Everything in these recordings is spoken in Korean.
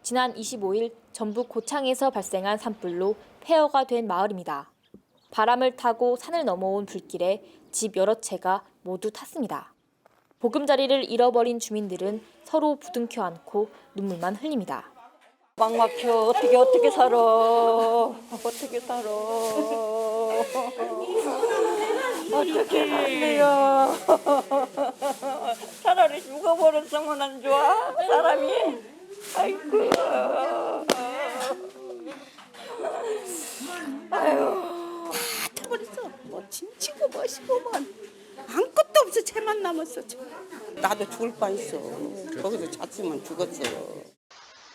지난 25일 전북 고창에서 발생한 산불로 폐허가 된 마을입니다. 바람을 타고 산을 넘어온 불길에 집 여러 채가 모두 탔습니다. 보금자리를 잃어버린 주민들은 서로 부둥켜 안고 눈물만 흘립니다. 막 막혀. 어떻게 살아. 어떻게 살아. 어떻게 살래요. 차라리 죽어버렸으면 안 좋아? 사람이. 아이고. 아유. 다 타버렸어. 뭐 진치고 멋이고만 아무것도 없어. 채만 남았어. 나도 죽을 뻔했어. 거기서 잤으면 죽었어.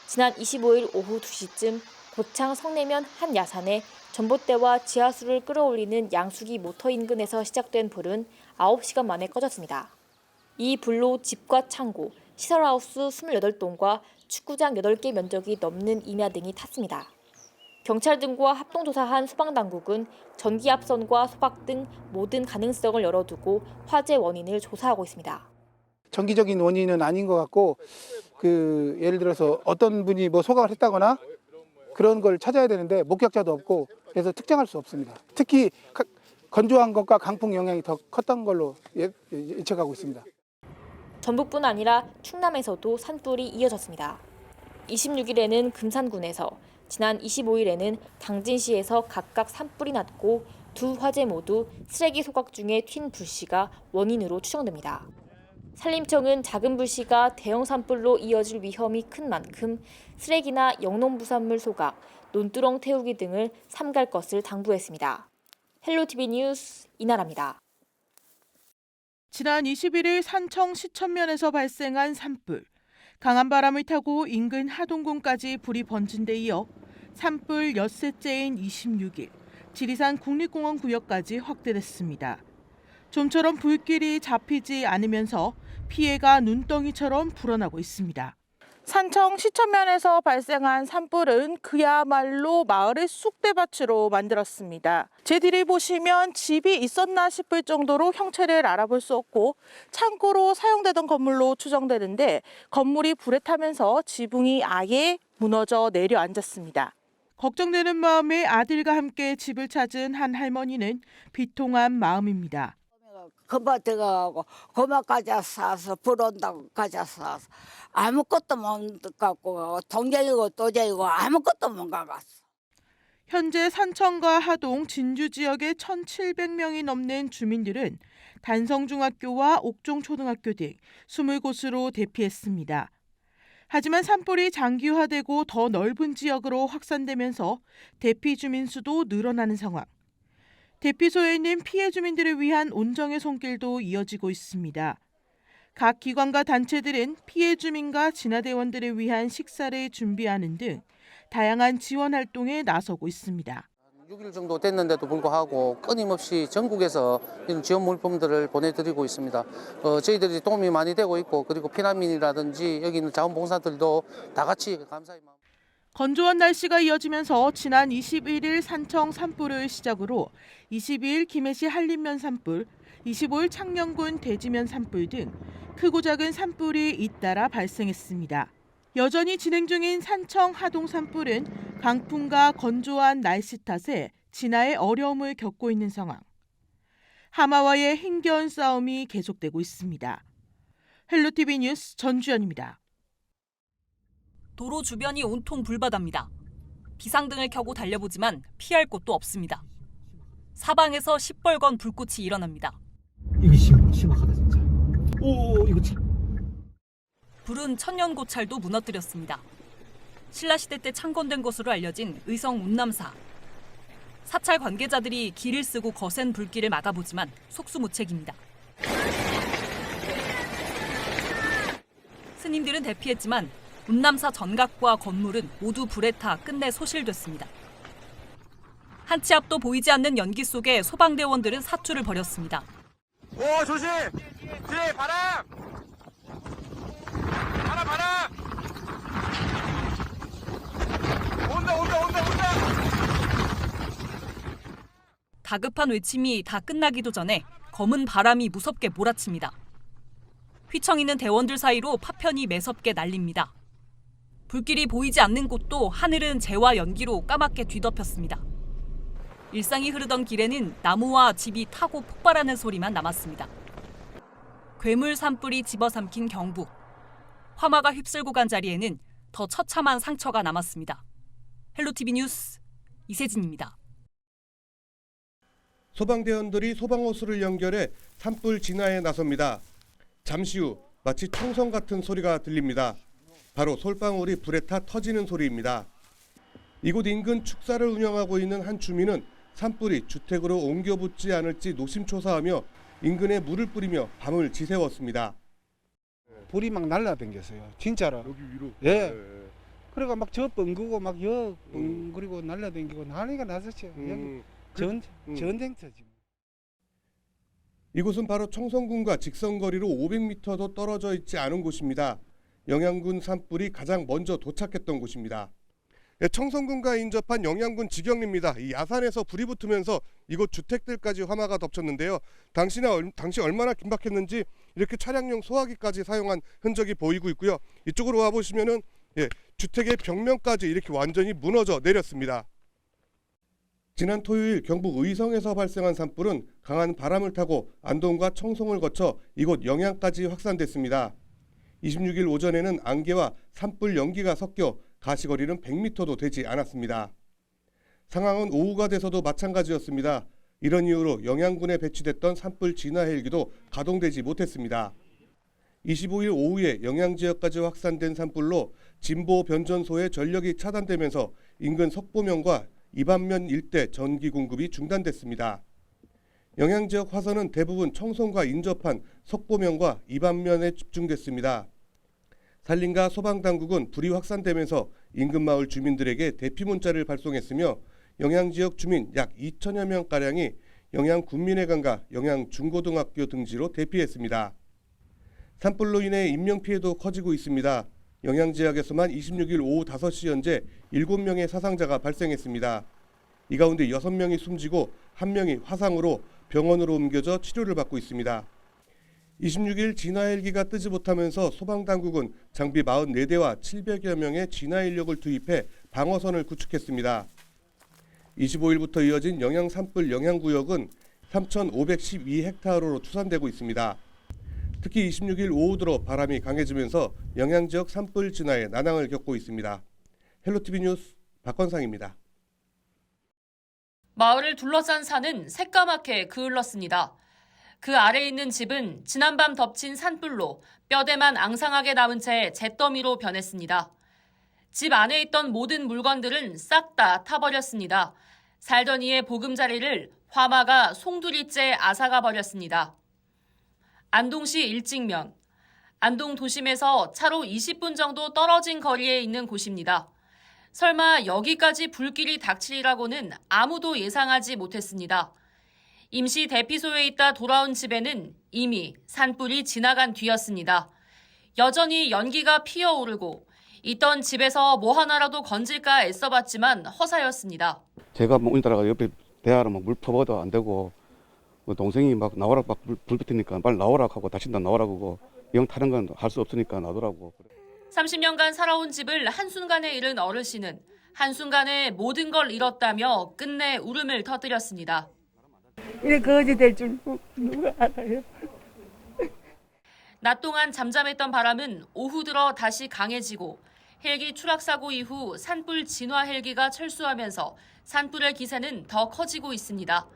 지난 25일 오후 2시쯤 고창 성내면 한 야산에 전봇대와 지하수를 끌어올리는 양수기 모터 인근에서 시작된 불은 9시간 만에 꺼졌습니다. 이 불로 집과 창고, 시설하우스 28동과 축구장 8개 면적이 넘는 임야 등이 탔습니다. 경찰 등과 합동조사한 소방당국은 전기압선과 소각 등 모든 가능성을 열어두고 화재 원인을 조사하고 있습니다. 정기적인 원인은 아닌 것 같고 예를 들어서 어떤 분이 뭐 소각을 했다거나 그런 걸 찾아야 되는데 목격자도 없고 그래서 특정할 수 없습니다. 특히 건조한 것과 강풍 영향이 더 컸던 걸로 예측하고 있습니다. 전북뿐 아니라 충남에서도 산불이 이어졌습니다. 26일에는 금산군에서, 지난 25일에는 당진시에서 각각 산불이 났고 두 화재 모두 쓰레기 소각 중에 튄 불씨가 원인으로 추정됩니다. 산림청은 작은 불씨가 대형 산불로 이어질 위험이 큰 만큼 쓰레기나 영농부산물 소각, 논두렁 태우기 등을 삼갈 것을 당부했습니다. 헬로티비 뉴스 이나라입니다. 지난 21일 산청 시천면에서 발생한 산불. 강한 바람을 타고 인근 하동군까지 불이 번진 데 이어 산불 엿새째인 26일, 지리산 국립공원 구역까지 확대됐습니다. 좀처럼 불길이 잡히지 않으면서 피해가 눈덩이처럼 불어나고 있습니다. 산청 시천면에서 발생한 산불은 그야말로 마을의 쑥대밭으로 만들었습니다. 제 뒤를 보시면 집이 있었나 싶을 정도로 형체를 알아볼 수 없고 창고로 사용되던 건물로 추정되는데 건물이 불에 타면서 지붕이 아예 무너져 내려앉았습니다. 걱정되는 마음에 아들과 함께 집을 찾은 한 할머니는 비통한 마음입니다. 그밭에 가고 고마까지 사서 불 온다고 가져서 아무것도 못 갖고 동쟁이고 또쟁이고 아무것도 못 가갔어. 현재 산청과 하동, 진주 지역의 1,700명이 넘는 주민들은 단성중학교와 옥종초등학교 등 20곳으로 대피했습니다. 하지만 산불이 장기화되고 더 넓은 지역으로 확산되면서 대피 주민 수도 늘어나는 상황. 대피소에 있는 피해 주민들을 위한 온정의 손길도 이어지고 있습니다. 각 기관과 단체들은 피해 주민과 진화대원들을 위한 식사를 준비하는 등 다양한 지원 활동에 나서고 있습니다. 6일 정도 됐는데도 불구하고 끊임없이 전국에서 이런 지원 물품들을 보내드리고 있습니다. 저희들이 도움이 많이 되고 있고 그리고 피난민이라든지 여기 있는 자원봉사들도 다 같이 감사의 마음. 건조한 날씨가 이어지면서 지난 21일 산청 산불을 시작으로 22일 김해시 한림면 산불, 25일 창녕군 대지면 산불 등 크고 작은 산불이 잇따라 발생했습니다. 여전히 진행 중인 산청 하동 산불은 강풍과 건조한 날씨 탓에 진화에 어려움을 겪고 있는 상황. 하마와의 힘겨운 싸움이 계속되고 있습니다. 헬로티비 뉴스 전주연입니다. 도로 주변이 온통 불바다입니다. 비상등을 켜고 달려보지만 피할 곳도 없습니다. 사방에서 시뻘건 불꽃이 일어납니다. 이게 심각하다 진짜. 오 이거 불은 천년고찰도 무너뜨렸습니다. 신라시대 때 창건된 것으로 알려진 의성 운남사. 사찰 관계자들이 길을 쓰고 거센 불길을 막아보지만 속수무책입니다. 스님들은 대피했지만 운남사 전각과 건물은 모두 불에 타 끝내 소실됐습니다. 한 치 앞도 보이지 않는 연기 속에 소방대원들은 사투를 벌였습니다. 오 조심! 뒤에 바람! 바람! 온다! 다급한 외침이 다 끝나기도 전에 검은 바람이 무섭게 몰아칩니다. 휘청이는 대원들 사이로 파편이 매섭게 날립니다. 불길이 보이지 않는 곳도 하늘은 재와 연기로 까맣게 뒤덮였습니다. 일상이 흐르던 길에는 나무와 집이 타고 폭발하는 소리만 남았습니다. 괴물 산불이 집어삼킨 경북. 화마가 휩쓸고 간 자리에는 더 처참한 상처가 남았습니다. 헬로티비 뉴스 이세진입니다. 소방대원들이 소방호스를 연결해 산불 진화에 나섭니다. 잠시 후 마치 총성 같은 소리가 들립니다. 바로 솔방울이 불에 타 터지는 소리입니다. 이곳 인근 축사를 운영하고 있는 한 주민은 산불이 주택으로 옮겨 붙지 않을지 노심초사하며 인근에 물을 뿌리며 밤을 지새웠습니다. 불이 막 날라댕겼어요. 진짜로. 여기 위로? 예. 그래가 막 저 뻥그고 막 여 뻥그리고 날라댕기고 난리가 났었죠. 여기 전쟁터지. 이곳은 바로 청성군과 직선거리로 500m도 떨어져 있지 않은 곳입니다. 영양군 산불이 가장 먼저 도착했던 곳입니다. 청성군과 인접한 영양군 직영리입니다. 이 야산에서 불이 붙으면서 이곳 주택들까지 화마가 덮쳤는데요. 당시 얼마나 긴박했는지 이렇게 차량용 소화기까지 사용한 흔적이 보이고 있고요. 이쪽으로 와 보시면은 주택의 벽면까지 이렇게 완전히 무너져 내렸습니다. 지난 토요일 경북 의성에서 발생한 산불은 강한 바람을 타고 안동과 청송을 거쳐 이곳 영양까지 확산됐습니다. 26일 오전에는 안개와 산불 연기가 섞여 가시거리는 100m도 되지 않았습니다. 상황은 오후가 돼서도 마찬가지였습니다. 이런 이유로 영양군에 배치됐던 산불 진화 헬기도 가동되지 못했습니다. 25일 오후에 영양지역까지 확산된 산불로 진보 변전소의 전력이 차단되면서 인근 석보면과 이반면 일대 전기 공급이 중단됐습니다. 영양지역 화선은 대부분 청송과 인접한 석보면과 이반면에 집중됐습니다. 산림과 소방당국은 불이 확산되면서 인근 마을 주민들에게 대피 문자를 발송했으며 영양지역 주민 약 2천여 명가량이 영양군민회관과 영양중고등학교 등지로 대피했습니다. 산불로 인해 인명피해도 커지고 있습니다. 영양지역에서만 26일 오후 5시 현재 7명의 사상자가 발생했습니다. 이 가운데 6명이 숨지고 1명이 화상으로 병원으로 옮겨져 치료를 받고 있습니다. 26일 진화 헬기가 뜨지 못하면서 소방당국은 장비 44대와 700여 명의 진화 인력을 투입해 방어선을 구축했습니다. 25일부터 이어진 영양 산불 영향구역은 3,512헥타르로 추산되고 있습니다. 특히 26일 오후 들어 바람이 강해지면서 영양지역 산불 진화에 난항을 겪고 있습니다. 헬로티비 뉴스 박건상입니다. 마을을 둘러싼 산은 새까맣게 그을렀습니다. 그 아래 있는 집은 지난밤 덮친 산불로 뼈대만 앙상하게 남은 채 잿더미로 변했습니다. 집 안에 있던 모든 물건들은 싹 다 타버렸습니다. 살던 이의 보금자리를 화마가 송두리째 앗아가 버렸습니다. 안동시 일직면, 안동 도심에서 차로 20분 정도 떨어진 거리에 있는 곳입니다. 설마 여기까지 불길이 닥치리라고는 아무도 예상하지 못했습니다. 임시 대피소에 있다 돌아온 집에는 이미 산불이 지나간 뒤였습니다. 여전히 연기가 피어오르고 있던 집에서 뭐 하나라도 건질까 애써봤지만 허사였습니다. 제가 오늘따라 옆에 대하러 물 퍼봐도 안 되고 동생이 막 나오라 막 불 붙으니까 빨리 나오라 하고 다시 나오라고 영 타는 건 할 수 없으니까 나오라고. 30년간 살아온 집을 한순간에 잃은 어르신은 한순간에 모든 걸 잃었다며 끝내 울음을 터뜨렸습니다. 이렇게 거지 될 줄 누가 알아요? 낮 동안 잠잠했던 바람은 오후 들어 다시 강해지고 헬기 추락사고 이후 산불 진화 헬기가 철수하면서 산불의 기세는 더 커지고 있습니다.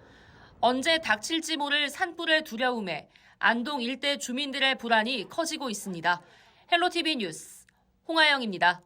언제 닥칠지 모를 산불의 두려움에 안동 일대 주민들의 불안이 커지고 있습니다. 헬로티비 뉴스 홍하영입니다.